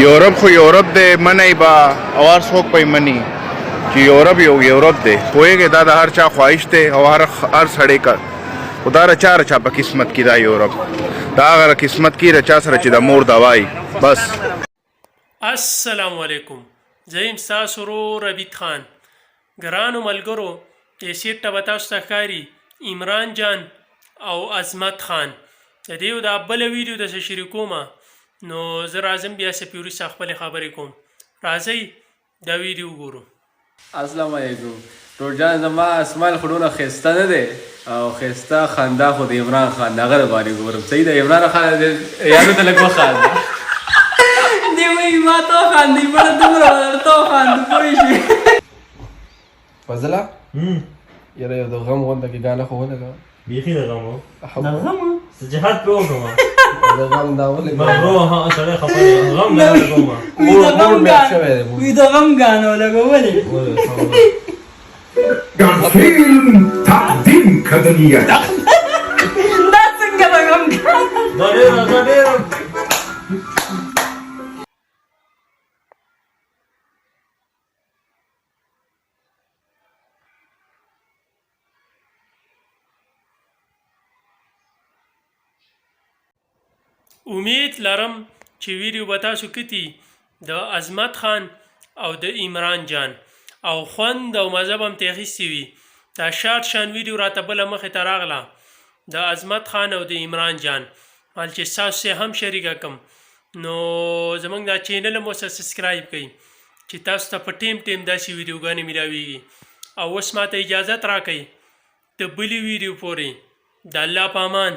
یورپ خو یورپ دی منی به او هر څوک پې مني چې یورپ یو یورپ دی پوهېږې دا د هر چا خواهش دی او هر سړی کا خو دا رچا رچا په قسمت کې دا یورپ دا هغه قسمت کې رچا سره چې د مور دوای بس. السلام علیکم، زه یم ستاسو ورور ربیټ خان. ګرانو ملګرو، کیسټ ته به تاسو ته ښکاري عمران جان او عظمت خان. د دې یو دا بله ویډیو درسره شریکوم، نو زه راځم بیا څه وروسته خپلې خبرې کوم. راځئ دا ویډیو وګورو. السلام علیکم. ټول جان زما اسماعیل خو ډېره ښایسته نه دی او ښایسته خندا خو د عمران خان د هغه دپارې ګورم. صحیح ده، عمران خان یادو ته لږ وخانده. دی وایي ما ته وخاندئ بړه دومره درته وخاندو پوه شوې. فضله یاره یو د غم غونده کې ګانه خو ولګوه. بیخي د غم و د غم څه جهاد پرې وکړم د غم دا ولګوه مغرو ها سړی خفه دی غم نه لګوم وي د غم ګانو لګولې غافل تقدیم کدنیه دا څنګه د غم ګانو دا ډېره امید لرم چې ویډیو به تاسو کتي د عظمت خان او د عمران جان او خوند او مزه به هم ترې اخیستې وي. دا شارټ شان ویډیو راته بله مخې ته راغله د عظمت خان او د عمران جان، حال چې ستاسو سره هم شریکه کړم. نو زموږ دا چینل هم ورسره سبسکرایب کړئ چې تاسو ته په ټیم داسې ویډیوګانې میلاویږي. او اوس ماته اجازت راکړئ د بلې ویډیو پورې. د الله په امان.